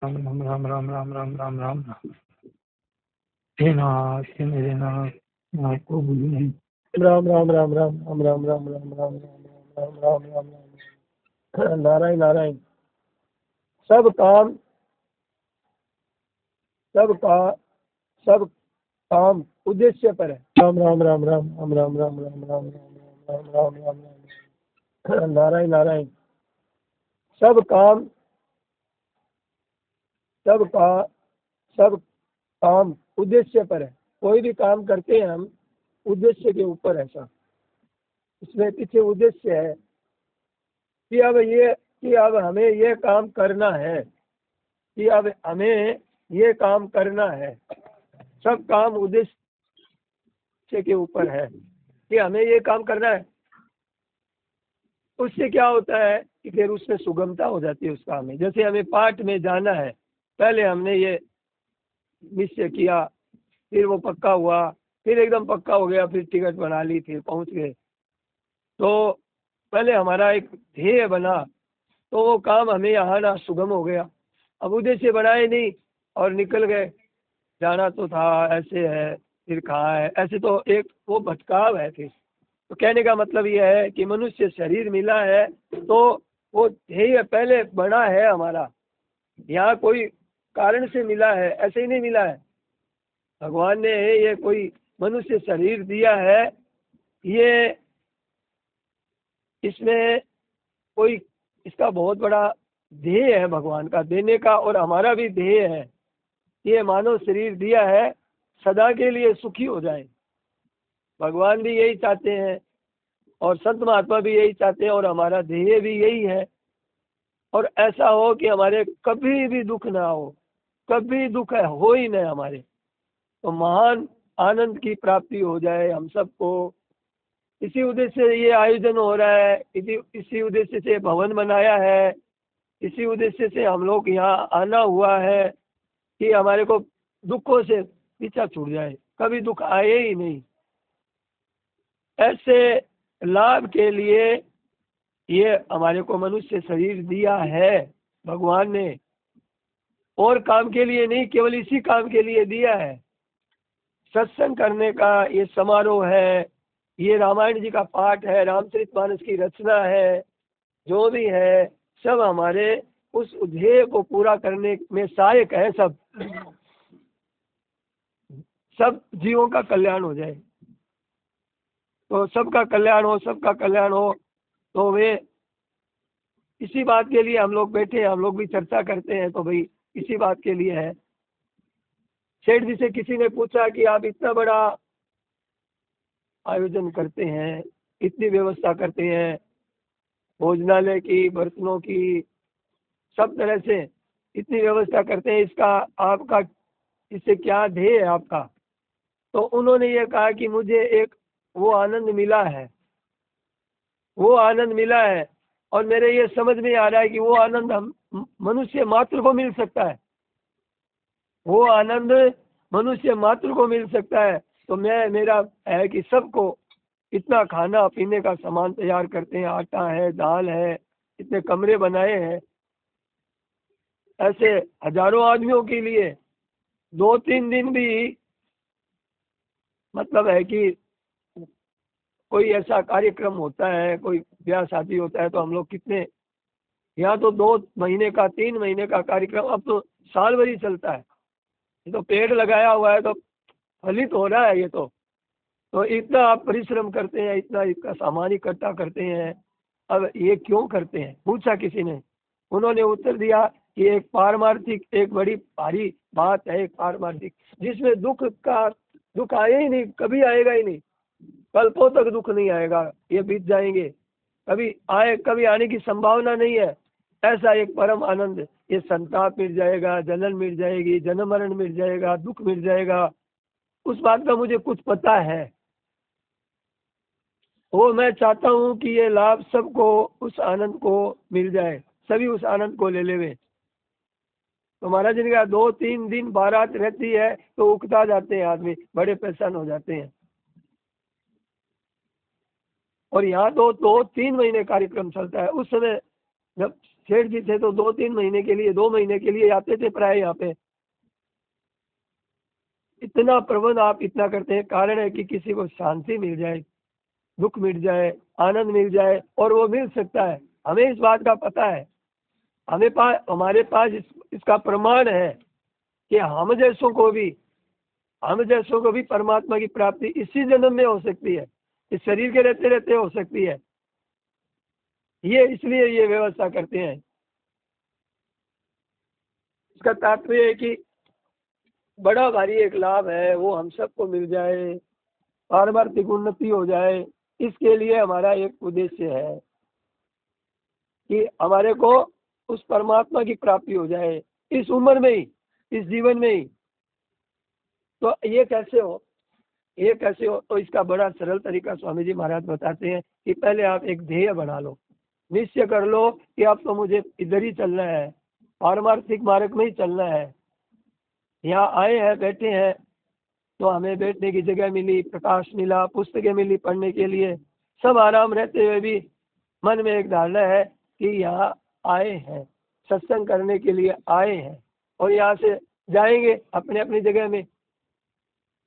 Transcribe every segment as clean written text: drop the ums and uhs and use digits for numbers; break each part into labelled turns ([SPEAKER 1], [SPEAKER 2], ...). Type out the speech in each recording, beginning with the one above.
[SPEAKER 1] राम राम राम राम राम राम राम राम राम। हे नाथ, हे मेरे नाथ, आपको भूलू नहीं।
[SPEAKER 2] राम राम राम राम राम राम राम राम राम राम राम राम राम। नारायण नारायण। सब काम सब काम उद्देश्य पर है। राम राम राम राम राम राम राम राम राम राम राम राम राम। नारायण नारायण। सब काम उद्देश्य पर है। कोई भी काम करते हैं हम उद्देश्य के ऊपर है सब। इसमें पीछे उद्देश्य है कि अब हमें ये काम करना है, कि अब हमें ये काम करना है। सब काम उद्देश्य के ऊपर है कि हमें ये काम करना है। उससे क्या होता है कि फिर उसमें सुगमता हो जाती है उस काम में। जैसे हमें पाठ में जाना है, पहले हमने ये निश्चय किया, फिर वो पक्का हुआ, फिर एकदम पक्का हो गया, फिर टिकट बना ली, फिर पहुंच गए। तो पहले हमारा एक ध्येय बना, तो वो काम हमें आना सुगम हो गया। अब उद्देश्य बनाए नहीं और निकल गए। जाना तो था, ऐसे है, फिर कहाँ है, ऐसे तो एक वो भटकाव है। फिर तो कहने का मतलब यह है कि मनुष्य शरीर मिला है तो वो ध्येय पहले बना है हमारा। यहाँ कोई कारण से मिला है, ऐसे ही नहीं मिला है। भगवान ने ये कोई मनुष्य शरीर दिया है, ये इसमें कोई इसका बहुत बड़ा ध्येय है भगवान का देने का, और हमारा भी ध्येय है। ये मानव शरीर दिया है सदा के लिए सुखी हो जाए। भगवान भी यही चाहते हैं और संत महात्मा भी यही चाहते हैं, और हमारा ध्येय भी यही है। और ऐसा हो कि हमारे कभी भी दुख ना हो, कभी दुख हो ही नहीं हमारे, तो महान आनंद की प्राप्ति हो जाए हम सबको। इसी उद्देश्य से ये आयोजन हो रहा है, इसी उद्देश्य से भवन बनाया है, इसी उद्देश्य से हम लोग यहाँ आना हुआ है कि हमारे को दुखों से पीछा छूट जाए, कभी दुख आए ही नहीं। ऐसे लाभ के लिए ये हमारे को मनुष्य शरीर दिया है भगवान ने, और काम के लिए नहीं, केवल इसी काम के लिए दिया है। सत्संग करने का ये समारोह है, ये रामायण जी का पाठ है, रामचरितमानस की रचना है, जो भी है सब हमारे उस ध्येय को पूरा करने में सहायक है। सब जीवों का कल्याण हो जाए, तो सबका कल्याण हो, सबका कल्याण हो। तो वे इसी बात के लिए हम लोग बैठे हैं, हम लोग भी चर्चा करते हैं, तो भाई इसी बात के लिए है। सेठ जी से किसी ने पूछा कि आप इतना बड़ा आयोजन करते हैं, इतनी व्यवस्था करते हैं, भोजनालय की, बर्तनों की, सब तरह से इतनी व्यवस्था करते हैं, इसका आपका इससे क्या ध्येय है आपका? तो उन्होंने ये कहा कि मुझे एक वो आनंद मिला है, वो आनंद मिला है, और मेरे ये समझ में आ रहा है कि वो आनंद हम मनुष्य मात्र को मिल सकता है, वो आनंद मनुष्य मात्र को मिल सकता है। तो मेरा है कि सबको इतना खाना पीने का सामान तैयार करते हैं, आटा है, दाल है, इतने कमरे बनाए हैं, ऐसे हजारों आदमियों के लिए 2-3 दिन भी मतलब है कि कोई ऐसा कार्यक्रम होता है, कोई ब्याह शादी होता है, तो हम लोग कितने, यहाँ तो 2 महीने का 3 महीने का कार्यक्रम अब तो साल भर ही चलता है। ये तो पेड़ लगाया हुआ है तो फलित हो रहा है ये तो इतना आप परिश्रम करते हैं, इतना इसका सामान इकट्ठा करते हैं। अब ये क्यों करते हैं, पूछा किसी ने, उन्होंने उत्तर दिया कि एक पारमार्थिक, एक बड़ी भारी बात है, एक पारमार्थिक, जिसमें दुख आए ही नहीं, कभी आएगा ही नहीं, कल्पों तक दुख नहीं आएगा, ये बीत जाएंगे, कभी आने की संभावना नहीं है। ऐसा एक परम आनंद, ये संताप मिट जाएगा, जनन मिट जाएगी, जन्म मरण मिट जाएगा, दुख मिट जाएगा, उस बात का मुझे कुछ पता है। वो मैं चाहता हूँ कि ये लाभ सबको उस आनंद को मिल जाए, सभी उस आनंद को ले लेवे। तो महाराज जी ने कहा 2-3 दिन बारात रहती है तो उकता जाते हैं आदमी, बड़े परेशान हो जाते हैं। और यहाँ तो 2-3 महीने कार्यक्रम चलता है। उस समय जब सेठ जी थे तो 2-3 महीने के लिए 2 महीने के लिए आते थे प्राय यहाँ पे। इतना प्रबंध आप इतना करते हैं, कारण है कि किसी को शांति मिल जाए, दुख मिट जाए, आनंद मिल जाए, और वो मिल सकता है। हमें इस बात का पता है, हमारे पास इसका प्रमाण है कि हम जैसों को भी परमात्मा की प्राप्ति इसी जन्म में हो सकती है, इस शरीर के रहते रहते हो सकती है। ये इसलिए ये व्यवस्था करते हैं। इसका तात्पर्य है कि बड़ा भारी एक लाभ है, वो हम सबको मिल जाए, पारमार्थिक उन्नति हो जाए। इसके लिए हमारा एक उद्देश्य है कि हमारे को उस परमात्मा की प्राप्ति हो जाए इस उम्र में ही, इस जीवन में ही। तो ये कैसे हो, तो इसका बड़ा सरल तरीका स्वामी जी महाराज बताते हैं कि पहले आप एक ध्येय बना लो, निश्चय कर लो कि अब तो मुझे इधर ही चलना है, पारमार्थिक मार्ग में ही चलना है। यहाँ आए हैं, बैठे हैं, तो हमें बैठने की जगह मिली, प्रकाश मिला, पुस्तकें मिली पढ़ने के लिए, सब आराम रहते हुए भी मन में एक धारणा है कि यहाँ आए हैं, सत्संग करने के लिए आए हैं, और यहाँ से जाएंगे अपने अपनी जगह में।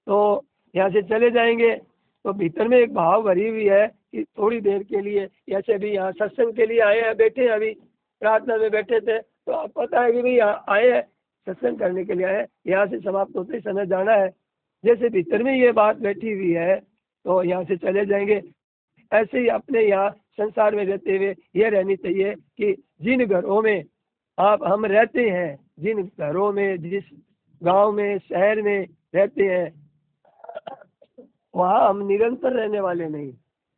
[SPEAKER 2] तो यहाँ से चले जाएंगे तो भीतर में एक भाव भरी हुई है कि थोड़ी देर के लिए, ऐसे भी यहाँ सत्संग के लिए आए हैं, बैठे हैं, अभी प्रार्थना में बैठे थे, तो आप पता है कि भाई यहाँ आए हैं, सत्संग करने के लिए आए, यहाँ से समाप्त होते समय जाना है। जैसे भीतर में ये बात बैठी हुई है तो यहाँ से चले जाएंगे। ऐसे ही अपने यहाँ संसार में रहते हुए यह रहनी चाहिए कि जिन घरों में हम रहते हैं, जिन घरों में, जिस गांव में, शहर में रहते हैं, वहाँ हम निरंतर रहने वाले नहीं।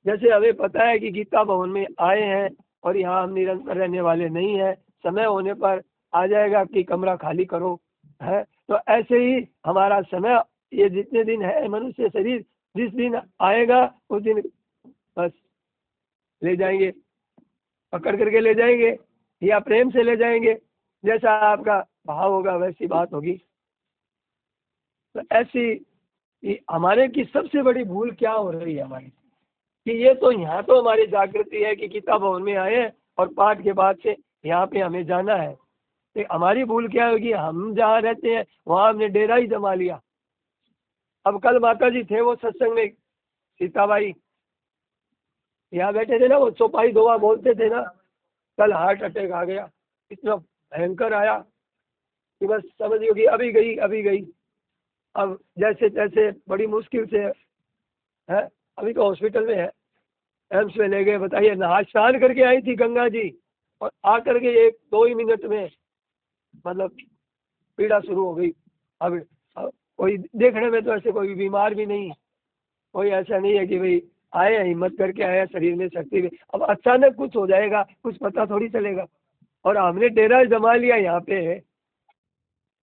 [SPEAKER 2] जैसे हमें पता है कि गीता भवन में आए हैं और यहाँ हम निरंतर रहने वाले नहीं हैं, समय होने पर आ जाएगा कि कमरा खाली करो, है। तो ऐसे ही हमारा समय, ये जितने दिन है मनुष्य शरीर, जिस दिन आएगा उस दिन बस ले जाएंगे, पकड़ करके ले जाएंगे या प्रेम से ले जाएंगे, जैसा आपका भाव होगा वैसी बात होगी। तो ऐसी हमारे की सबसे बड़ी भूल क्या हो रही है हमारी, कि ये तो यहाँ तो हमारी जागृति है कि गीता भवन में आए हैं और पाठ के बाद से यहाँ पे हमें जाना है। तो हमारी भूल क्या होगी, हम जहाँ रहते हैं वहाँ हमने डेरा ही जमा लिया। अब कल माता जी थे वो सत्संग में, सीताबाई यहाँ बैठे थे ना, वो चौपाई दोहा बोलते थे ना, कल हार्ट अटैक आ गया, इतना भयंकर आया कि बस समझिए कि अभी गई। अब जैसे तैसे बड़ी मुश्किल से है, अभी तो हॉस्पिटल में है, एम्स में ले गए। बताइए, नहा स्नान करके आई थी गंगा जी, और आकर के 1-2 ही मिनट में मतलब पीड़ा शुरू हो गई। अब कोई देखने में तो ऐसे कोई बीमार भी नहीं, कोई ऐसा नहीं है कि भाई आए हिम्मत करके आया, शरीर में शक्ति भी। अब अचानक कुछ हो जाएगा, कुछ पता थोड़ी चलेगा। और हमने डेरा जमा लिया यहाँ पे,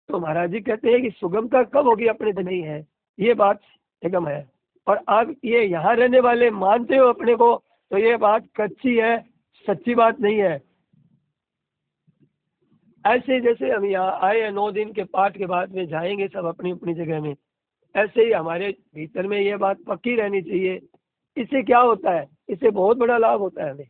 [SPEAKER 2] तो महाराज जी कहते हैं कि सुगमता कब होगी अपने से नहीं है, ये बात एकदम है। और आप ये यहाँ रहने वाले मानते हो अपने को, तो ये बात कच्ची है, सच्ची बात नहीं है। ऐसे जैसे हम यहाँ आए हैं 9 दिन के पाठ के बाद में जाएंगे सब अपनी अपनी जगह में, ऐसे ही हमारे भीतर में ये बात पक्की रहनी चाहिए। इससे क्या होता है, इससे बहुत बड़ा लाभ होता है हमें,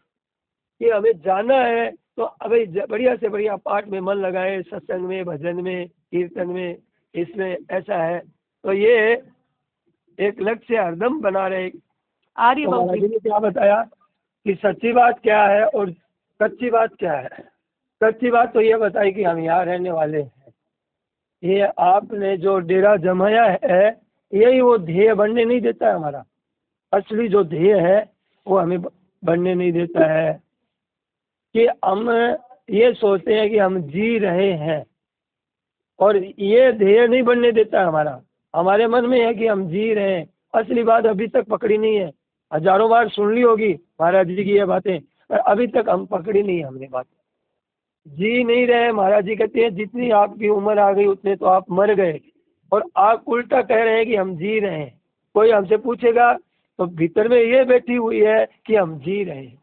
[SPEAKER 2] कि हमें जाना है तो अभी बढ़िया से बढ़िया पाठ में मन लगाए, सत्संग में, भजन में, कीर्तन में, इसमें ऐसा है। तो ये एक लक्ष्य हरदम बना रहे।
[SPEAKER 3] आर्य
[SPEAKER 2] तो महाराज जी ने क्या बताया कि सच्ची बात क्या है और कच्ची बात क्या है। सच्ची बात तो ये बताई कि हम यहाँ रहने वाले हैं, ये आपने जो डेरा जमाया है यही वो ध्येय बनने नहीं देता है। हमारा असली जो ध्येय है वो हमें बनने नहीं देता है, कि हम ये सोचते हैं कि हम जी रहे हैं, और ये ध्येय नहीं बनने देता है हमारा। हमारे मन में है कि हम जी रहे हैं, असली बात अभी तक पकड़ी नहीं है। हजारों बार सुन ली होगी महाराज जी की ये बातें, पर अभी तक हम पकड़ी नहीं है हमने बात। जी नहीं रहे। महाराज जी कहते हैं जितनी आपकी उम्र आ गई उतने तो आप मर गए, और आप उल्टा कह रहे हैं कि हम जी रहे हैं। कोई हमसे पूछेगा तो भीतर में ये बैठी हुई है कि हम जी रहे हैं।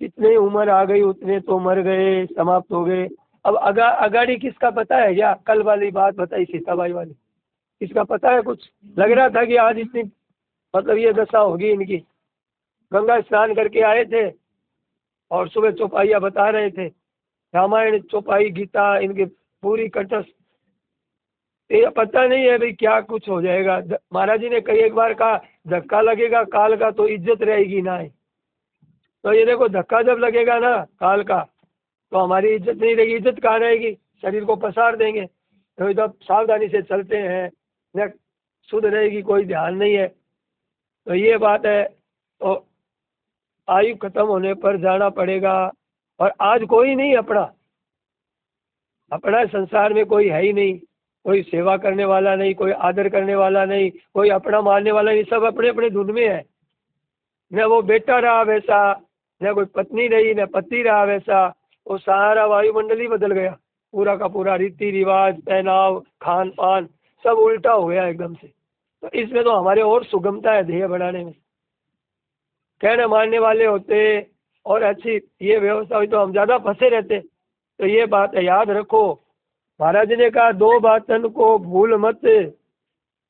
[SPEAKER 2] जितनी उम्र आ गई उतने तो मर गए, समाप्त हो गए। अब अगाड़ी किसका पता है क्या? कल वाली बात बताई सीताबाई वाली, किसका पता है कुछ? लग रहा था कि आज इतनी मतलब ये दशा होगी इनकी। गंगा स्नान करके आए थे, और सुबह चौपाइया बता रहे थे, रामायण चौपाई गीता इनकी पूरी कंठस्थ। ये पता नहीं है भाई क्या कुछ हो जाएगा। महाराज जी ने कई एक बार कहा धक्का लगेगा काल का तो इज्जत रहेगी ना। तो ये देखो धक्का जब लगेगा ना काल का तो हमारी इज्जत नहीं रहेगी। इज्जत कहाँ रहेगी? शरीर को पसार देंगे। तो जब सावधानी से चलते हैं न शुद्ध रहेगी, कोई ध्यान नहीं है। तो ये बात है। तो आयु खत्म होने पर जाना पड़ेगा। और आज कोई नहीं अपना संसार में कोई है ही नहीं। कोई सेवा करने वाला नहीं, कोई आदर करने वाला नहीं, कोई अपना मानने वाला नहीं। सब अपने अपने धुन में है। न वो बेटा रहा वैसा, न कोई पत्नी रही, न पति रहा वैसा। वो सारा वायुमंडल ही बदल गया। पूरा का पूरा रीति रिवाज, पहनाव, खान पान सब उल्टा हो गया एकदम से। तो इसमें तो हमारे और सुगमता है ध्येय बढ़ाने में। कहने मानने वाले होते और अच्छी ये व्यवस्था हुई तो हम ज़्यादा फंसे रहते। तो ये बात है, याद रखो। महाराज जी ने कहा 2 बातन को भूल मत,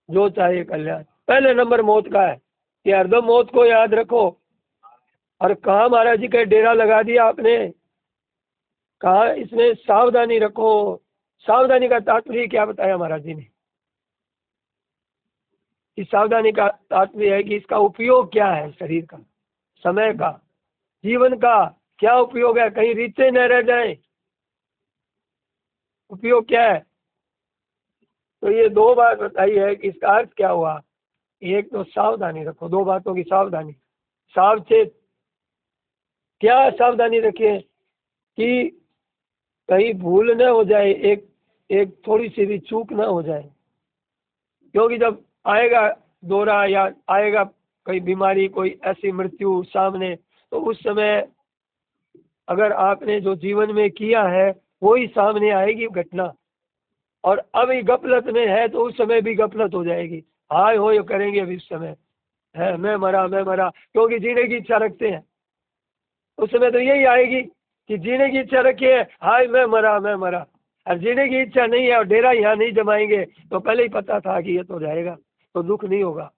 [SPEAKER 2] जो चाहे कल्याण। पहले नंबर मौत का है कि हरदम मौत को याद रखो। और कहाँ महाराज जी का डेरा लगा दिया आपने, कहा इसमें सावधानी रखो। सावधानी का तात्पर्य क्या बताया महाराज जी ने? इस सावधानी का तात्पर्य है कि इसका उपयोग क्या है, शरीर का, समय का, जीवन का क्या उपयोग है, कहीं रीते न रह जाए। उपयोग क्या है? तो ये 2 बात बताई है कि इसका अर्थ क्या हुआ। एक तो सावधानी रखो, 2 बातों की सावधानी। सावचेत क्या सावधानी रखिए कि कहीं भूल न हो जाए, एक थोड़ी सी भी चूक न हो जाए। क्योंकि जब आएगा दौरा या आएगा कोई बीमारी, कोई ऐसी मृत्यु सामने, तो उस समय अगर आपने जो जीवन में किया है वही सामने आएगी घटना। और अभी गफलत में है तो उस समय भी गफलत हो जाएगी। हाय हो करेंगे अभी उस समय है मैं मरा, क्योंकि जीने की इच्छा रखते हैं। उस समय तो यही आएगी कि जीने की इच्छा रखी है, हाय मैं मरा। और जीने की इच्छा नहीं है और डेरा यहाँ नहीं जमाएंगे तो पहले ही पता था कि ये तो जाएगा, तो दुख नहीं होगा।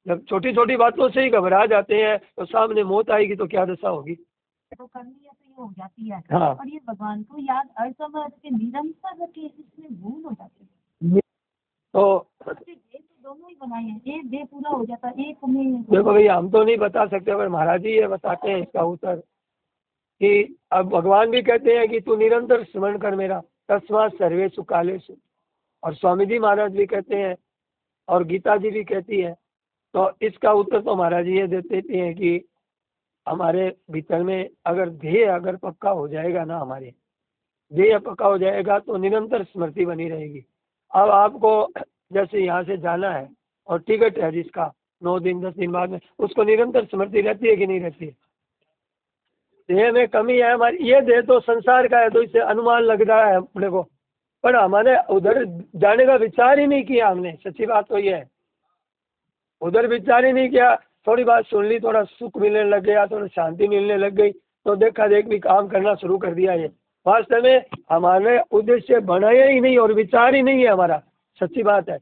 [SPEAKER 2] जब छोटी छोटी बातों से ही घबरा जाते हैं तो सामने मौत आएगी तो क्या दशा होगी।
[SPEAKER 3] तो करनी है तो ये हो जाती है।
[SPEAKER 2] हाँ।
[SPEAKER 3] और ये भगवान को याद हर समय रखे, निरंतर रखे, इसमें भूल हो जाती है।
[SPEAKER 2] तो
[SPEAKER 3] देह तो दोनों ही बनाए हैं, एक देह पूरा हो जाता है, एक में।
[SPEAKER 2] देखो भैया हम तो नहीं बता सकते, पर महाराज जी ये बताते हैं इसका उत्तर कि अब भगवान भी कहते हैं कि तू निरंतर स्मरण कर मेरा, तस्मात् सर्वेषु कालेषु। और स्वामी जी महाराज भी कहते हैं और गीता जी भी कहती है। तो इसका उत्तर तो महाराज जी ये देते हैं कि हमारे भीतर में अगर ध्येय अगर पक्का हो जाएगा ना, हमारे ध्येय पक्का हो जाएगा तो निरंतर स्मृति बनी रहेगी। अब आपको जैसे यहाँ से जाना है और टिकट है जिसका 9 दिन 10 दिन बाद में, उसको निरंतर स्मृति रहती है कि नहीं रहती है? देह में कमी है हमारी, ये देह तो संसार का है तो इससे अनुमान लग रहा है अपने को, पर हमारे उधर जाने का विचार ही नहीं किया हमने। सच्ची बात तो ये है, उधर विचार ही नहीं किया। थोड़ी बात सुन ली, थोड़ा सुख मिलने लग गया, थोड़ा शांति मिलने लग गई, तो देखा देख भी काम करना शुरू कर दिया। ये वास्तव में हमारे उद्देश्य बनाया ही नहीं और विचार ही नहीं है हमारा। सच्ची बात है,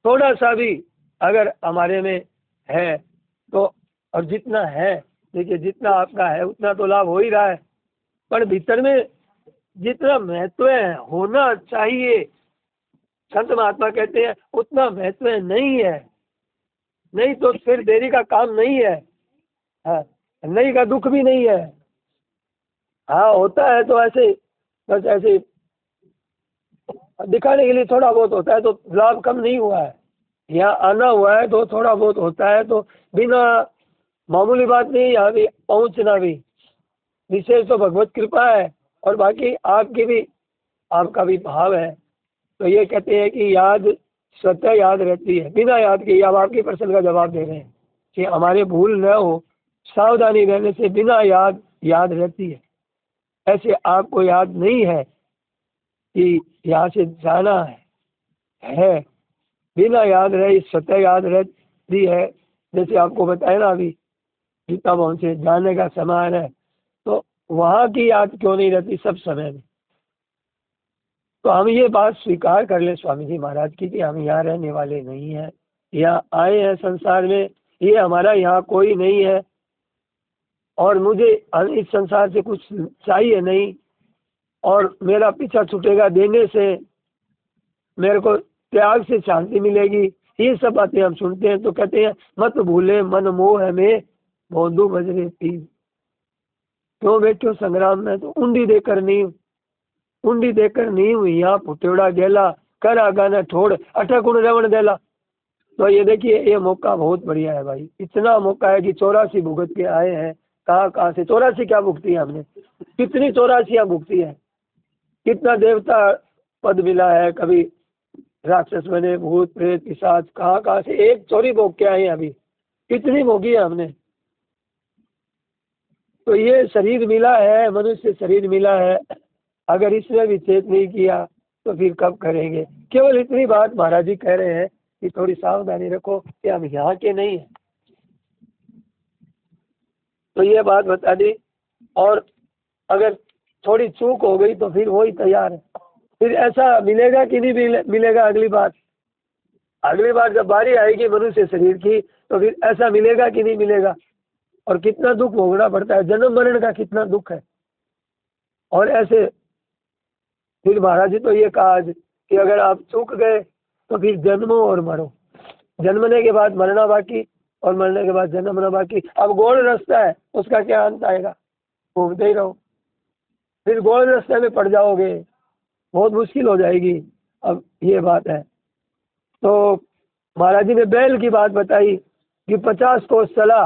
[SPEAKER 2] थोड़ा सा भी अगर हमारे में है तो, और जितना है देखिए, जितना आपका है उतना तो लाभ हो ही रहा है, पर भीतर में जितना महत्व होना चाहिए, संत महात्मा कहते हैं उतना महत्व नहीं है। नहीं तो फिर देरी का काम नहीं है। हाँ, नहीं का दुख भी नहीं है। हाँ होता है तो ऐसे बस ऐसे दिखाने के लिए थोड़ा बहुत होता है, तो लाभ कम नहीं हुआ है। यहाँ आना हुआ है तो थोड़ा बहुत होता है, तो बिना मामूली बात नहीं, यहाँ भी पहुँचना भी विशेष तो भगवत कृपा है। और बाकी आपका भी भाव है। तो ये कहते हैं कि याद स्वतः याद रहती है, बिना याद के। अब आपके प्रश्न का जवाब दे रहे हैं कि हमारे भूल न हो, सावधानी रहने से बिना याद रहती है। ऐसे आपको याद नहीं है कि यहाँ से जाना है, बिना याद रहे स्वतः याद रहती है। जैसे आपको बताया ना अभी गीता भवन से जाने का समय है, तो वहाँ की याद क्यों नहीं रहती सब समय में। तो हम ये बात स्वीकार कर ले स्वामी जी महाराज की कि हम यहाँ रहने वाले नहीं हैं, यहाँ आए हैं संसार में, ये हमारा यहाँ कोई नहीं है। और मुझे इस संसार से कुछ चाहिए नहीं, और मेरा पीछा छूटेगा देने से, मेरे को त्याग से शांति मिलेगी। ये सब बातें हम सुनते हैं तो कहते हैं मत भूले मन मोह में भोंदू बजरे पीर। क्यों बैठो संग्राम में, तो उंडी देकर नहीं हुई यहाँ फुटेड़ा गेला, कर आगा न छोड़ अठा कुण रेवण देला। तो ये देखिए, ये मौका बहुत बढ़िया है भाई, इतना मौका है कि 84 भुगत के आए हैं। कहाँ से 84 क्या भुगती है हमने, कितनी 84 भुगती है, कितना देवता पद मिला है, कभी राक्षस बने, भूत प्रेत पिशाच, कहाँ से एक चोरी भोग के आए हैं, अभी कितनी भोगी है हमने। तो ये शरीर मिला है, मनुष्य शरीर मिला है, अगर इसने भी चेत नहीं किया तो फिर कब करेंगे। केवल इतनी बात महाराज जी कह रहे हैं कि थोड़ी सावधानी रखो कि हम यहाँ के नहीं हैं। तो ये बात बता दी, और अगर थोड़ी चूक हो गई तो फिर वही तैयार है। फिर ऐसा मिलेगा कि नहीं मिलेगा अगली बार जब बारी आएगी मनुष्य शरीर की, तो फिर ऐसा मिलेगा कि नहीं मिलेगा, और कितना दुख भोगना पड़ता है, जन्म मरण का कितना दुख है। और ऐसे फिर महाराज जी तो ये कहा आज कि अगर आप चूक गए तो फिर जन्मो और मरो, जन्मने के बाद मरना बाकी, और मरने के बाद जन्मना बाकी। अब गोल रास्ता है, उसका क्या अंत आएगा, घूमते ही रहो, फिर गोल रास्ते में पड़ जाओगे, बहुत मुश्किल हो जाएगी। अब ये बात है। तो महाराज जी ने बैल की बात बताई कि 50 कोस चला,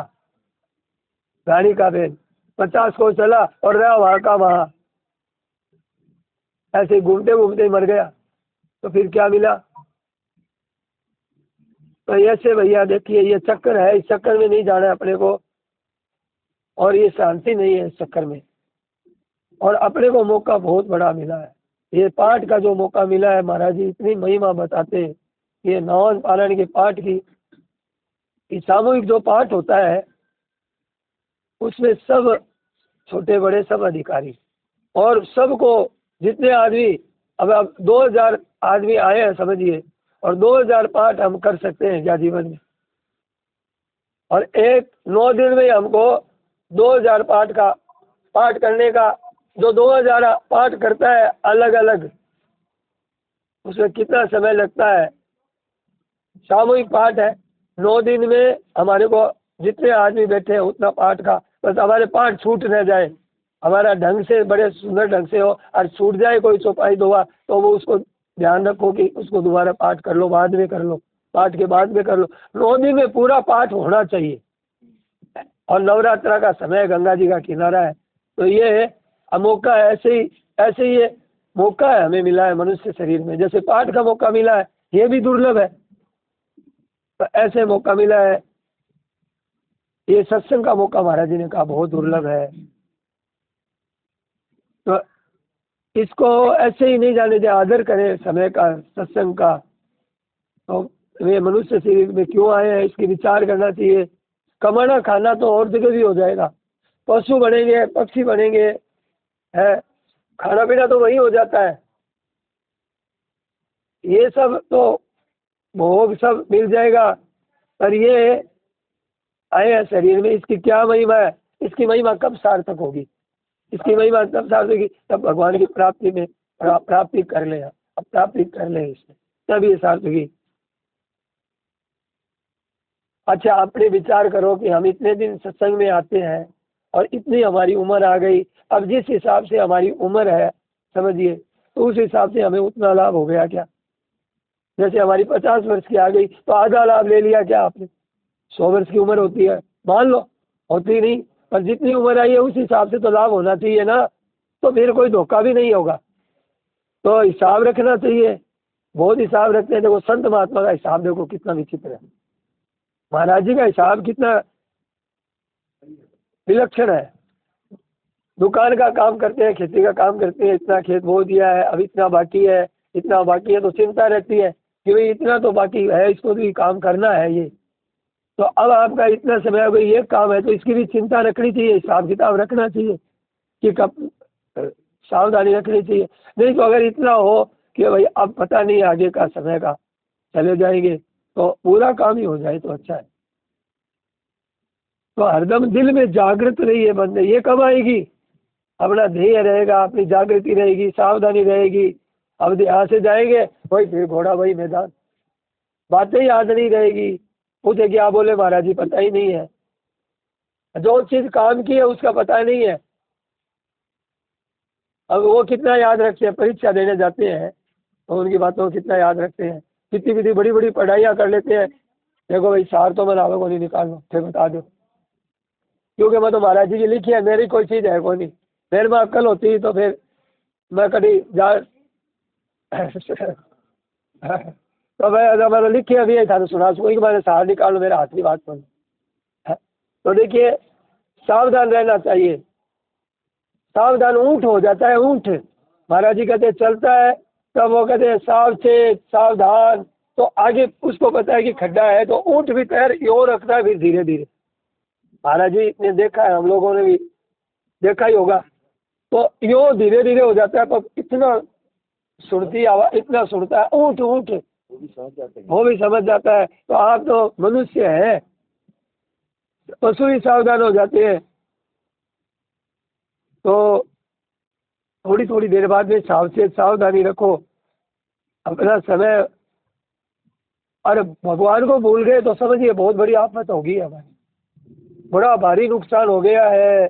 [SPEAKER 2] गाड़ी का बैल 50 कोस चला और रहा वहाँ का वहाँ, ऐसे घूमते घूमते मर गया। तो फिर क्या मिला। तो ऐसे भैया देखिए, ये चक्कर है, इस चक्कर में नहीं जाना है अपने को, और ये शांति नहीं है इस चक्कर में। और अपने को मौका बहुत बड़ा मिला है, ये पाठ का जो मौका मिला है, महाराज जी इतनी महिमा बताते हैं। ये नौन पालन के पाठ की, सामूहिक जो पाठ होता है उसमें सब छोटे बड़े सब अधिकारी, और सबको जितने आदमी, अब 2000 आदमी आए हैं समझिए, और 2000 पाठ हम कर सकते हैं क्या जीवन में। और 9 दिन में हमको 2000 पाठ करने का, जो 2000 पाठ करता है अलग अलग, उसमें कितना समय लगता है। सामूहिक पाठ है, 9 दिन में हमारे को जितने आदमी बैठे हैं उतना पाठ का, बस हमारे पाठ छूट न जाए, हमारा ढंग से बड़े सुंदर ढंग से हो, और छूट जाए कोई चौपाई दोहा तो वो उसको ध्यान रखो कि उसको दोबारा पाठ कर लो, बाद में कर लो, पाठ के बाद में कर लो। 9 दिन में पूरा पाठ होना चाहिए। और नवरात्रा का समय, गंगा जी का किनारा है, तो ये मौका ऐसे ही ये मौका है हमें मिला है मनुष्य शरीर में, जैसे पाठ का मौका मिला है, ये भी दुर्लभ है। तो ऐसे मौका मिला है, ये सत्संग का मौका महाराज जी ने कहा बहुत दुर्लभ है। तो इसको ऐसे ही नहीं जाने दे, आदर करें समय का, सत्संग का। तो वे मनुष्य शरीर में क्यों आए हैं इसकी विचार करना चाहिए। कमाना खाना तो और जगह भी हो जाएगा, पशु बनेंगे, पक्षी बनेंगे, है खाना पीना तो वही हो जाता है, ये सब तो भोग सब मिल जाएगा। पर ये आए हैं शरीर में, इसकी क्या महिमा है, इसकी महिमा कब सार्थक होगी, इसकी महिमा तब सार्थक होगी तब भगवान की प्राप्ति में प्राप्ति कर ले, अब प्राप्ति कर ले इसमें, तब ये सार्थक होगी। अच्छा, अपने विचार करो कि हम इतने दिन सत्संग में आते हैं और इतनी हमारी उम्र आ गई, अब जिस हिसाब से हमारी उम्र है समझिए, तो उस हिसाब से हमें उतना लाभ हो गया क्या। जैसे हमारी 50 वर्ष की आ गई तो आधा लाभ ले लिया क्या आपने। 100 वर्ष की उम्र होती है, मान लो होती नहीं, पर जितनी उम्र आई है उस हिसाब से तो लाभ होना चाहिए ना, तो फिर कोई धोखा भी नहीं होगा। तो हिसाब रखना चाहिए, बहुत हिसाब रखते हैं। देखो संत महात्मा का हिसाब देखो कितना विचित्र है, महाराज जी का हिसाब कितना विलक्षण है। दुकान का काम करते हैं, खेती का काम करते हैं, इतना खेत बो दिया है, अब इतना बाकी है, इतना बाकी है, तो चिंता रहती है कि भाई इतना तो बाकी है, इसको भी काम करना है ये। तो अब आपका इतना समय हो गई, ये काम है, तो इसकी भी चिंता रखनी चाहिए, हिसाब किताब रखना चाहिए कि कब सावधानी रखनी चाहिए। नहीं तो अगर इतना हो कि भाई अब पता नहीं आगे का समय का, चले जाएंगे, तो पूरा काम ही हो जाए तो अच्छा है। तो हरदम दिल में जागृत रहिए बंदे। ये कब आएगी? अपना ध्येय रहेगा, अपनी जागृति रहेगी, सावधानी रहेगी। अब यहाँ से जाएंगे वही फिर घोड़ा वही मैदान, बातें याद नहीं रहेगी। पूछे क्या बोले महाराज जी पता ही नहीं है, जो चीज काम की है उसका पता नहीं है। अब वो कितना याद रखते हैं, परीक्षा देने जाते हैं तो उनकी बातों को कितना याद रखते हैं। कितनी कितनी बड़ी बड़ी पढ़ाइयाँ कर लेते हैं, देखो भाई सार तो मैं लावे को नहीं निकाल लो, फिर बता दो, क्योंकि मैं तो महाराज जी की लिखी है, मेरी कोई चीज़ है को नहीं। मेरे में अक्ल होती तो फिर मैं कभी जा तो मैं अगर मैंने लिखी अभी था तो सुना सको कि मैंने सार निकालो, मेरे हाथ की बात सुन। तो देखिए सावधान रहना चाहिए। सावधान ऊँट हो जाता है, ऊँट महाराज जी कहते चलता है तब वो कहते हैं सावचेत सावधान, तो आगे उसको पता है कि खड्डा है तो ऊँट भी पैर यो रखता है, फिर धीरे धीरे। महाराज जी ने देखा है, हम लोगों ने भी देखा ही होगा, तो यो धीरे धीरे हो जाता है। पर इतना सुनती आवाज, इतना सुनता है ऊँट, ऊँट वो भी समझ जाता है। तो आप तो मनुष्य है, पशु ही सावधान हो जाते हैं। तो थोड़ी थोड़ी देर बाद में सावचेत सावधानी रखो अपना समय। अरे भगवान को भूल गए तो समझिए बहुत बड़ी आफत होगी हमारी, बड़ा भारी नुकसान हो गया है।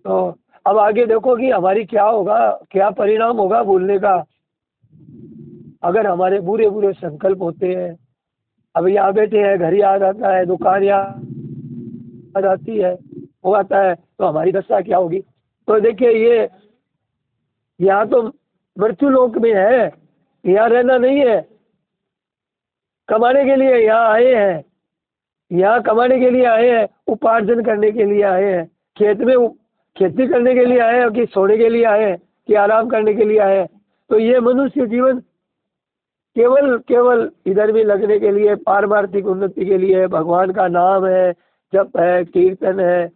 [SPEAKER 2] तो अब आगे देखो कि हमारी क्या होगा, क्या परिणाम होगा भूलने का। अगर हमारे बुरे बुरे संकल्प होते हैं, अब यहाँ बैठे हैं घर याद आता है, दुकान याद आती है, वो आता है, तो हमारी दशा क्या होगी। तो देखिए ये यहाँ तो मृत्यु लोक में है, यहाँ रहना नहीं है, कमाने के लिए यहाँ आए हैं, यहाँ कमाने के लिए आए हैं, उपार्जन करने के लिए आए हैं, खेत में खेती करने के लिए आए हैं कि सोने के लिए आए हैं कि आराम करने के लिए आए हैं। तो ये मनुष्य जीवन केवल केवल इधर भी लगने के लिए, पारमार्थिक उन्नति के लिए, भगवान का नाम है, जप है, कीर्तन है,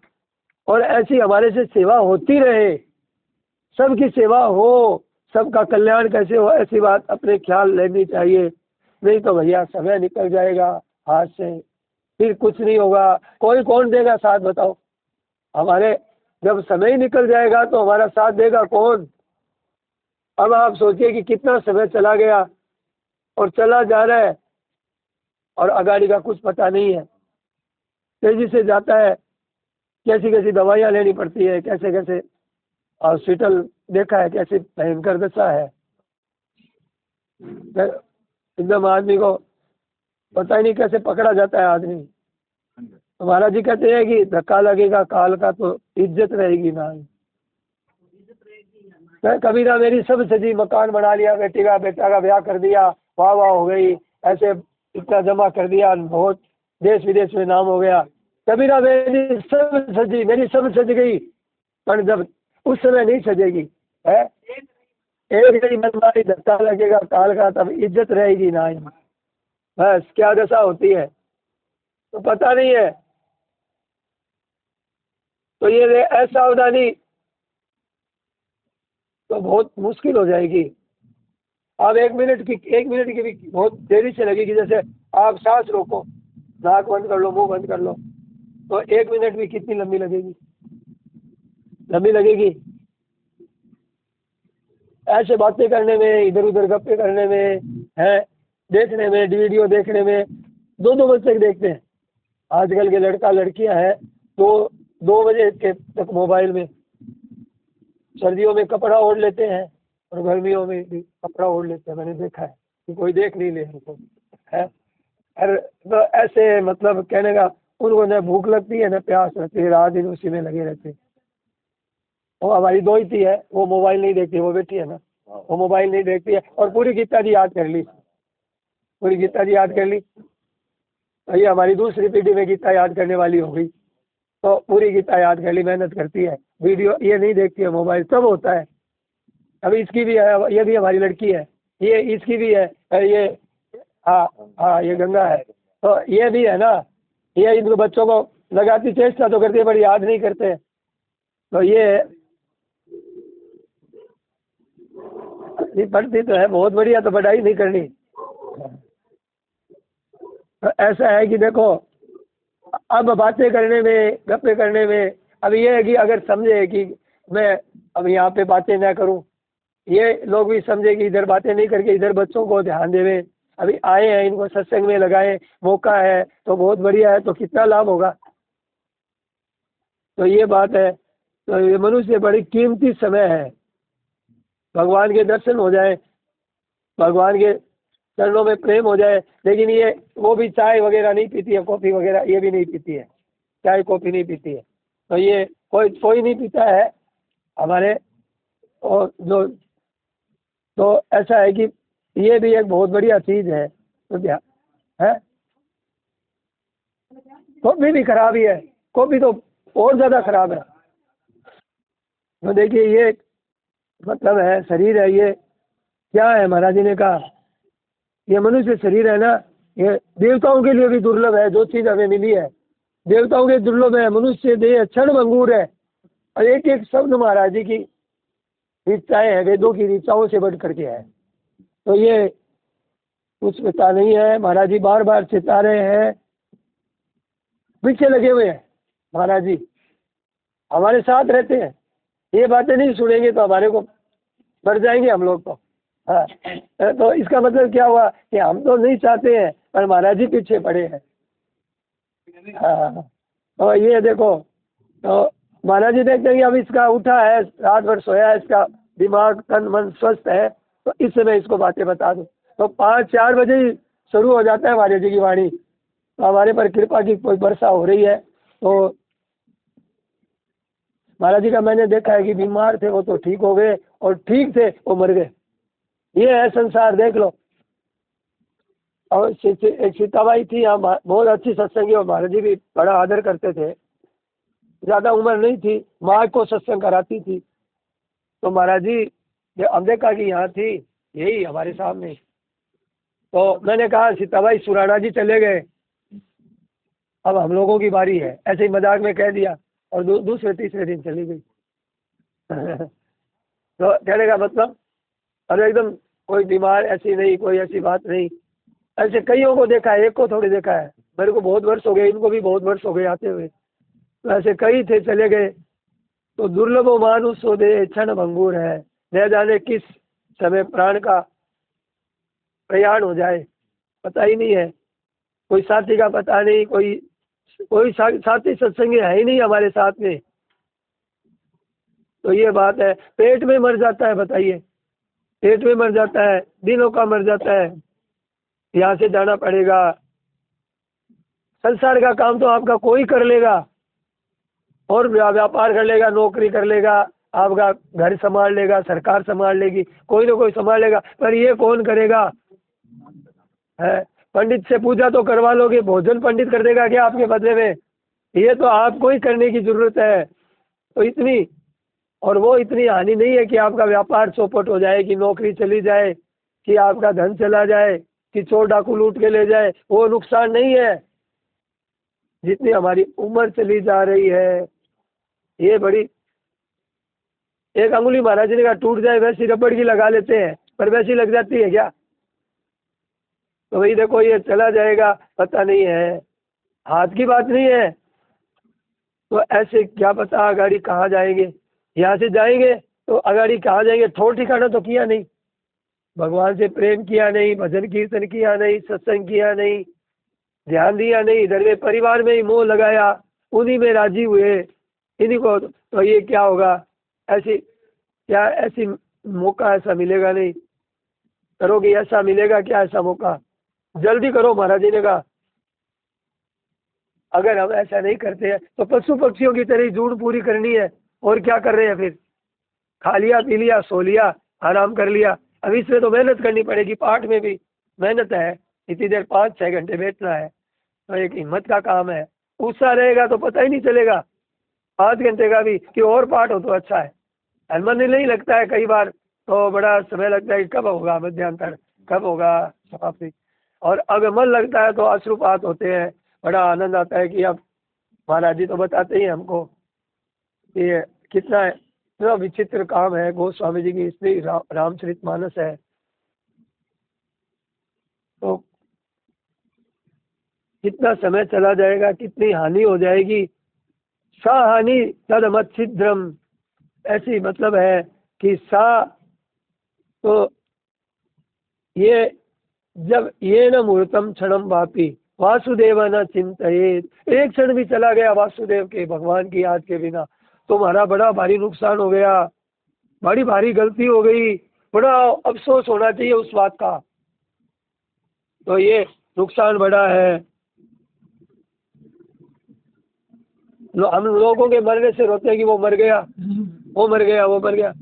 [SPEAKER 2] और ऐसी हमारे से सेवा होती रहे, सबकी सेवा हो, सबका कल्याण कैसे हो, ऐसी बात अपने ख्याल लेनी चाहिए। नहीं तो भैया समय निकल जाएगा हाथ से, फिर कुछ नहीं होगा। कोई कौन देगा साथ बताओ? हमारे जब समय ही निकल जाएगा तो हमारा साथ देगा कौन? अब आप सोचिए कि कितना समय चला गया और चला जा रहा है और अगाड़ी का कुछ पता नहीं है, तेजी से जाता है। कैसी कैसी दवाइयाँ लेनी पड़ती है, कैसे कैसे हॉस्पिटल देखा है, कैसी भयंकर दशा है। एकदम आदमी को पता ही नहीं कैसे पकड़ा जाता है आदमी। तो महाराज जी कहते हैं कि धक्का लगेगा काल का तो इज्जत रहेगी ना। कबीरा मेरी सब सजी, मकान बना लिया, बेटी का बेटा का ब्याह कर दिया, वाह वाह हो गई, ऐसे इतना जमा कर दिया, बहुत देश विदेश में नाम हो गया। कबीरा मेरी सब सजी, मेरी सब सज गई, पर जब उस समय नहीं सजेगी है, एक ही मनमानी धक्का लगेगा काल का, तब इज्जत रहेगी ना। बस क्या दशा होती है तो पता नहीं है। तो ये असावधानी तो बहुत मुश्किल हो जाएगी। अब एक मिनट की भी बहुत देरी से लगेगी। जैसे आप सांस रोको, नाक बंद कर लो, मुंह बंद कर लो, तो एक मिनट भी कितनी लंबी लगेगी, लंबी लगेगी। ऐसे बातें करने में, इधर उधर गप्पे करने में है, देखने में, वीडियो देखने में, दो बजे तक देखते हैं आजकल के लड़का लड़कियां हैं, तो 2 बजे तक मोबाइल में। सर्दियों में कपड़ा ओढ़ लेते हैं और गर्मियों में भी कपड़ा ओढ़ लेते हैं, मैंने देखा है कि कोई देख नहीं ले हमको है। और तो ऐसे मतलब कहने का, उनको न भूख लगती है न प्यास लगती है, रात दिन उसी में लगे रहते हैं। वो हमारी दोस्ती है, वो मोबाइल नहीं देखती, वो बेटी है ना, वो मोबाइल नहीं देखती है और पूरी गीता जी याद कर ली, पूरी गीता जी याद कर ली। तो ये हमारी दूसरी पीढ़ी में गीता याद करने वाली हो गई, तो पूरी गीता याद कर ली, मेहनत करती है। वीडियो ये नहीं देखती है, मोबाइल सब होता है। अभी इसकी भी है, ये भी हमारी लड़की है, ये इसकी भी है, ये हाँ हाँ ये गंगा है, तो ये भी है ना। ये इन बच्चों को लगाती चेष्टा तो करती है पर याद नहीं करते। तो ये पढ़ती तो है बहुत बढ़िया, तो पढ़ाई नहीं करनी। तो ऐसा है कि देखो अब बातें करने में, गप्पे करने में, अब ये है कि अगर समझे कि मैं अब यहाँ पे बातें ना करूँ, ये लोग भी समझे कि इधर बातें नहीं करके इधर बच्चों को ध्यान देवे, अभी आए हैं इनको सत्संग में लगाए, मौका है तो बहुत बढ़िया है, तो कितना लाभ होगा। तो ये बात है। तो ये मनुष्य बड़ी कीमती समय है, भगवान के दर्शन हो जाए, भगवान के चरणों में प्रेम हो जाए। लेकिन ये वो भी चाय वगैरह नहीं पीती है, कॉफ़ी वगैरह ये भी नहीं पीती है, चाय कॉफ़ी नहीं पीती है। तो ये कोई नहीं पीता है हमारे। और जो तो ऐसा है कि ये भी एक बहुत बढ़िया चीज़ है। तो क्या है, कॉफ़ी भी खराब ही है, कॉफ़ी तो और ज़्यादा खराब है। तो देखिए ये मतलब है, शरीर है ये, क्या है महाराज जी ने कहा, ये मनुष्य शरीर है ना, ये देवताओं के लिए भी दुर्लभ है। जो चीज़ हमें मिली है देवताओं के दुर्लभ है, मनुष्य देह क्षण भंगुर है। और एक एक शब्द महाराज जी की ऋचाएँ हैं, वेदों की ऋचाओं से बढ़ करके है। तो ये कुछ पता नहीं है, महाराज जी बार बार चेता रहे हैं, पीछे लगे हुए हैं महाराज जी, हमारे साथ रहते हैं। ये बातें नहीं सुनेंगे तो हमारे को मर जाएंगे हम लोग तो। हाँ, तो इसका मतलब क्या हुआ कि हम तो नहीं चाहते हैं पर महाराज जी पीछे पड़े हैं। हाँ, तो ये देखो, तो महाराज जी देखते हैं कि अब इसका उठा है, रात भर सोया है, इसका दिमाग तन मन स्वस्थ है, तो इस समय इसको बातें बता दो। तो 5-4 बजे ही शुरू हो जाता है महाराज जी की वाणी। तो हमारे पर कृपा की कोई वर्षा हो रही है। तो महाराज जी का मैंने देखा है कि बीमार थे वो तो ठीक हो गए, और ठीक थे वो मर गए। ये है संसार, देख लो। और एक सीताबाई थी यहाँ, बहुत अच्छी सत्संगी, और महाराज जी भी बड़ा आदर करते थे। ज़्यादा उम्र नहीं थी, माँ को सत्संग कराती थी। तो महाराज जी हम देखा कि यहाँ थी, यही हमारे सामने। तो मैंने कहा सीताबाई सुराणा जी चले गए, अब हम लोगों की बारी है, ऐसे ही मजाक में कह दिया। और दूसरे तीसरे दिन चली गई। तो कहने का मतलब, अरे एकदम कोई बीमार ऐसी नहीं, कोई ऐसी बात नहीं। ऐसे कईयों को देखा है, एक को थोड़ी देखा है। मेरे को बहुत वर्ष हो गए, इनको भी बहुत वर्ष हो गए आते हुए। तो ऐसे कई थे, चले गए। तो दुर्लभो मानुष सो दे क्षण भंगुर है, न जाने किस समय प्राण का प्रयाण हो जाए, पता ही नहीं है। कोई साथी का पता नहीं, कोई साथी सत्संगी है ही नहीं हमारे साथ में। तो ये बात है, पेट में मर जाता है, बताइए, पेट में मर जाता है, दिनों का मर जाता है, यहाँ से जाना पड़ेगा। संसार का काम तो आपका कोई कर लेगा, और व्यापार कर लेगा, नौकरी कर लेगा, आपका घर संभाल लेगा, सरकार संभाल लेगी, कोई ना कोई संभाल लेगा, पर ये कौन करेगा है। पंडित से पूजा तो करवा लोगे, भोजन पंडित कर देगा क्या आपके बदले में? ये तो आपको ही करने की जरूरत है। तो इतनी, और वो इतनी हानि नहीं है कि आपका व्यापार चौपट हो जाए, कि नौकरी चली जाए, कि आपका धन चला जाए, कि चोर डाकू लूट के ले जाए, वो नुकसान नहीं है। जितनी हमारी उम्र चली जा रही है, ये बड़ी, एक अंगुली महाराज जी ने कहा टूट जाए वैसी रबड़ की लगा लेते हैं, पर वैसी लग जाती है क्या? तो भाई देखो, ये चला जाएगा पता नहीं है, हाथ की बात नहीं है। तो ऐसे क्या पता अगाड़ी कहाँ जाएंगे, यहाँ से जाएंगे तो अगाड़ी कहाँ जाएंगे, ठोर ठिकाना तो किया नहीं, भगवान से प्रेम किया नहीं, भजन कीर्तन किया नहीं, सत्संग किया नहीं, ध्यान दिया नहीं, इधर में परिवार में ही मोह लगाया, उन्हीं में राजी हुए, इन्हीं को। तो ये क्या होगा, ऐसी मौका ऐसा मिलेगा नहीं, करोगे ऐसा मिलेगा क्या, ऐसा मौका जल्दी करो, महाराज जी ने कहा। अगर हम ऐसा नहीं करते हैं तो पशु पक्षियों की तरह जून पूरी करनी है, और क्या कर रहे हैं फिर, खा लिया पी लिया सो लिया आराम कर लिया। अब इसमें तो मेहनत करनी पड़ेगी, पाठ में भी मेहनत है, इतनी देर 5-6 घंटे बैठना है, तो एक हिम्मत का काम है। उत्साह रहेगा तो पता ही नहीं चलेगा 5 घंटे का भी कि और पाठ हो तो अच्छा है। मन नहीं लगता है कई बार, तो बड़ा समय लगता है कि कब होगा मध्यांतर, कब होगा समाप्ति। और अगर मन लगता है तो अश्रुपात होते हैं, बड़ा आनंद आता है कि अब महाराज जी तो बताते ही हमको कि ये कितना विचित्र काम है। गोस्वामी जी की इतनी रामचरितमानस है। तो कितना समय चला जाएगा, कितनी हानि हो जाएगी। सा हानि तद मत छिद्रम, ऐसी मतलब है कि सा तो ये जब ये न मुहूर्तम क्षणम वापी वासुदेव न चिंतित, एक क्षण भी चला गया वासुदेव के भगवान की याद के बिना तो हमारा बड़ा भारी नुकसान हो गया, बड़ी भारी गलती हो गई, बड़ा अफसोस होना चाहिए उस बात का। तो ये नुकसान बड़ा है। हम लोगों के मरने से रोते हैं कि वो मर गया, वो मर गया, वो मर गया।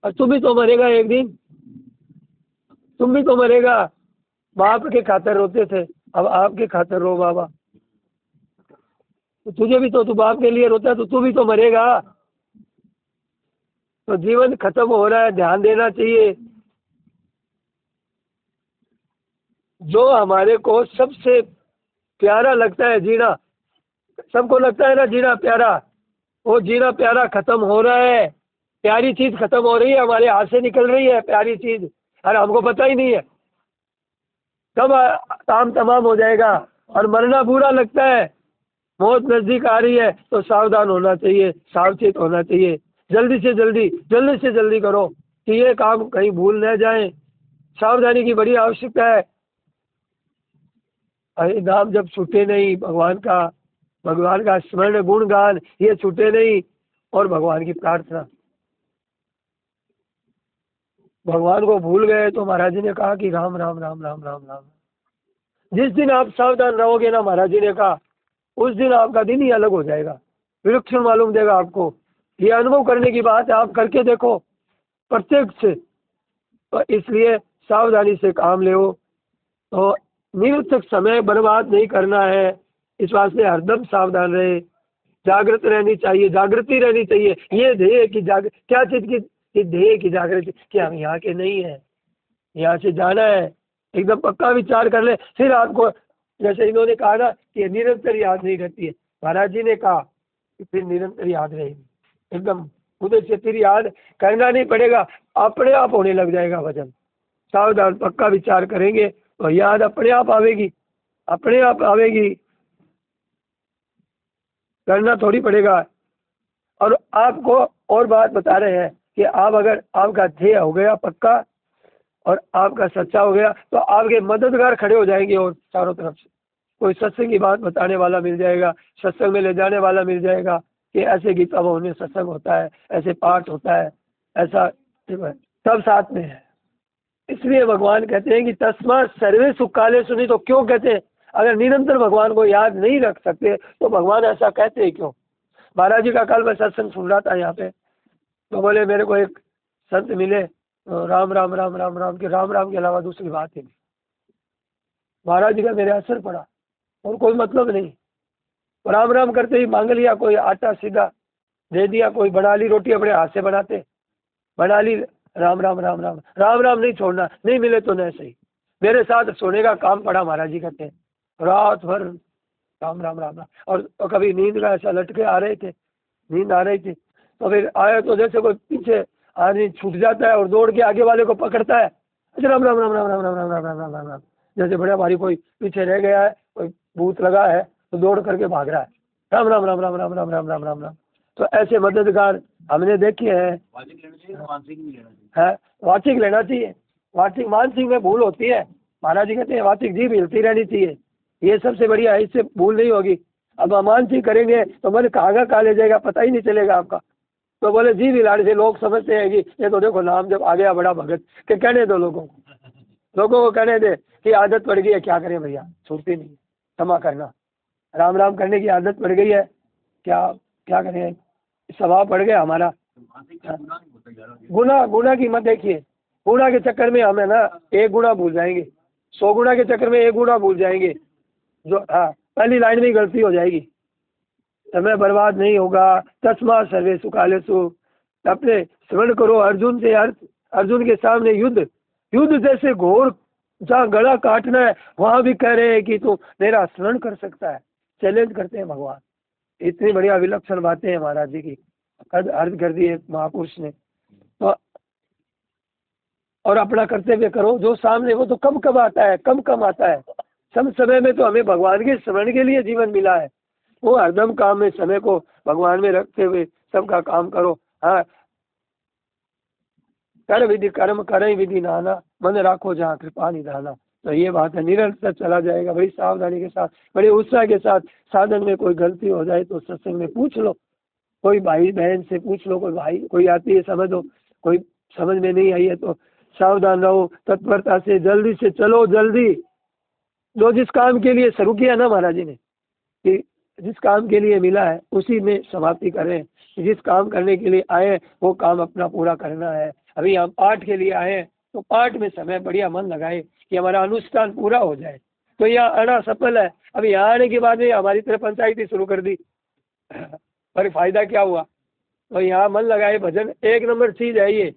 [SPEAKER 2] और तुम भी तो मरेगा एक दिन, तुम भी तो मरेगा। बाप के खातिर रोते थे, अब आपके खातिर रो बाबा। तो तुझे भी तो, तू बाप के लिए रोता है तो तू भी तो मरेगा। तो जीवन खत्म हो रहा है, ध्यान देना चाहिए। जो हमारे को सबसे प्यारा लगता है जीना, सबको लगता है ना जीना प्यारा, वो जीना प्यारा खत्म हो रहा है। प्यारी चीज खत्म हो रही है, हमारे हाथ से निकल रही है प्यारी चीज, अरे हमको पता ही नहीं है कब काम तमाम हो जाएगा। और मरना बुरा लगता है, मौत नजदीक आ रही है तो सावधान होना चाहिए, सावचेत होना चाहिए। जल्दी से जल्दी, जल्दी से जल्दी करो कि ये काम कहीं भूल न जाए। सावधानी की बड़ी आवश्यकता है। अरे नाम जब छूटे नहीं, भगवान का स्मरण गुणगान ये छूटे नहीं, और भगवान की प्रार्थना। भगवान को भूल गए तो महाराज जी ने कहा कि राम राम राम राम राम राम। जिस दिन आप सावधान रहोगे ना, महाराज जी ने कहा, उस दिन आपका दिन ही अलग हो जाएगा, विलक्षण मालूम देगा आपको। ये अनुभव करने की बात है, आप करके देखो प्रत्यक्ष से। तो इसलिए सावधानी से काम लो, तो निरर्थक समय बर्बाद नहीं करना है। इस वास्ते हरदम सावधान रहे, जागृत रहनी चाहिए, जागृति रहनी चाहिए। ये ध्येय की क्या चीज की, ये ध्येय की जागृति कि हम यहाँ के नहीं है, यहाँ से जाना है। एकदम पक्का विचार कर ले, फिर आपको जैसे इन्होंने कहा ना कि निरंतर याद नहीं करती है, महाराज जी ने कहा कि फिर निरंतर याद रहेगी। एकदम उधर से फिर याद करना नहीं पड़ेगा, अपने आप होने लग जाएगा वजन। सावधान पक्का विचार करेंगे तो याद अपने आप आवेगी, अपने आप आवेगी, करना थोड़ी पड़ेगा। और आपको और बात बता रहे हैं कि आप अगर आपका ध्येय हो गया पक्का और आपका सच्चा हो गया तो आपके मददगार खड़े हो जाएंगे, और चारों तरफ से कोई सत्संग की बात बताने वाला मिल जाएगा, सत्संग में ले जाने वाला मिल जाएगा कि ऐसे गीता भवन में सत्संग होता है, ऐसे पाठ होता है, ऐसा सब साथ में है। इसलिए भगवान कहते हैं कि तस्मात् सर्वे सुखाले सुनी। तो क्यों कहते हैं? अगर निरंतर भगवान को याद नहीं रख सकते तो भगवान ऐसा कहते हैं क्यों? महाराज जी का कल मैं सत्संग सुन रहा था यहाँ पे, तो बोले मेरे को एक संत मिले, राम राम राम राम राम के के अलावा दूसरी बात ही नहीं। महाराज जी का मेरे असर पड़ा और कोई मतलब नहीं, राम राम करते ही मांग लिया, कोई आटा सीधा दे दिया, कोई बना ली रोटी अपने हाथ से बनाते, बना ली, राम राम राम राम राम राम नहीं छोड़ना, नहीं मिले तो नहीं सही। मेरे साथ सोने का काम पड़ा, महाराज जी कहते हैं रात भर राम राम राम राम। और कभी नींद का ऐसा लटके आ रहे थे, नींद आ रही थी, तो फिर आया तो जैसे कोई पीछे आदमी छूट जाता है और दौड़ के आगे वाले को पकड़ता है, अच्छा राम राम राम राम राम राम राम राम राम राम राम राम। जैसे बड़ा भारी कोई पीछे रह गया है, कोई भूत लगा है तो दौड़ करके भाग रहा है, राम राम राम राम राम राम राम राम राम राम। तो ऐसे मददगार हमने देखे हैं। वाचिक लेना चाहिए, वाचिक मानसिक में भूल होती है, महाराज जी कहते हैं वाचिक जीभ हिलती रहनी चाहिए, ये सबसे बढ़िया है, इससे भूल नहीं होगी। अब अमानसिक करेंगे तो मन कहाँ ले जाएगा पता ही नहीं चलेगा आपका। तो बोले जीभ हिलाने से लोग समझते हैं कि ये तो देखो नाम जब आ गया बड़ा भगत, के कहने दो लोगों को कहने दे कि आदत पड़ गई है, क्या करें भैया, छूटती नहीं, क्षमा करना, राम राम करने की आदत पड़ गई है, क्या करें, स्वभाव पड़ गया हमारा। गुना की मत देखिए, गुना के चक्कर में हमें ना एक गुना भूल जाएंगे, 100 गुना के चक्कर में एक गुना भूल जाएंगे, जो पहली लाइन में ही गलती हो जाएगी, समय बर्बाद नहीं होगा। तस्मात् सर्वे सुखालेषु, अपने श्रवण करो अर्जुन से, अर्जुन के सामने युद्ध जैसे घोर, जहाँ गला काटना है वहां भी कह रहे हैं कि तू मेरा स्मरण कर सकता है, चैलेंज करते हैं भगवान। इतनी बढ़िया विलक्षण बातें हैं महाराज जी की, अर्ज कर दी है महापुरुष ने। तो और अपना कर्तव्य करो, जो सामने वो तो कम आता है, सब समय में तो हमें भगवान के स्मरण के लिए जीवन मिला है। वो हरदम काम में समय को भगवान में रखते हुए सबका काम करो। हाँ, कर विधि कर्म करें विधि नाना, मन राखो जहाँ कृपा निधाना। तो ये बात है, निरंतर चला जाएगा बड़ी सावधानी के साथ, बड़े उत्साह के साथ। साधन में कोई गलती हो जाए तो सत्संग में पूछ लो, कोई भाई बहन से पूछ लो, कोई भाई कोई आती है समझ लो, कोई समझ में नहीं आई है तो सावधान रहो, तत्परता से जल्दी से चलो। जल्दी जो जिस काम के लिए शुरू किया ना महाराज जी ने, कि जिस काम के लिए मिला है उसी में समाप्ति करें। जिस काम करने के लिए आए वो काम अपना पूरा करना है। अभी हम पाठ के लिए आए तो पाठ में समय बढ़िया मन लगाए कि हमारा अनुष्ठान पूरा हो जाए। तो यह आना सफल है। अभी यहाँ आने के बाद में हमारी तरफ पंचायती शुरू कर दी, पर फायदा क्या हुआ? तो यहाँ मन लगाए, भजन एक नंबर चीज़ है, ये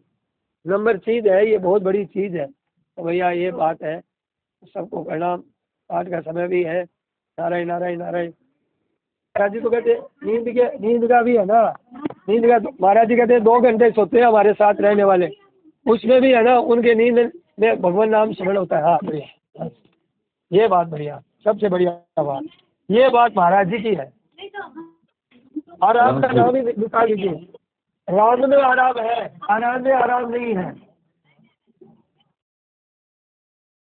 [SPEAKER 2] नंबर चीज़ है, ये बहुत बड़ी चीज़ है। तो भैया ये बात है, सबको प्रणाम। पाठ का समय भी है। नारायण नारायण नारायण। महाराज जी तो कहते नींद का भी है ना, नींद का तो महाराज जी कहते हैं 2 घंटे सोते हैं हमारे साथ रहने वाले, उसमें भी है ना उनके नींद में भगवान नाम स्मरण होता है। हाँ बढ़िया, ये बात बढ़िया, सबसे बढ़िया बात ये बात महाराज जी की है। आराम का नाम ही निकाल लीजिए। राम में आराम है, आराम में आराम नहीं है।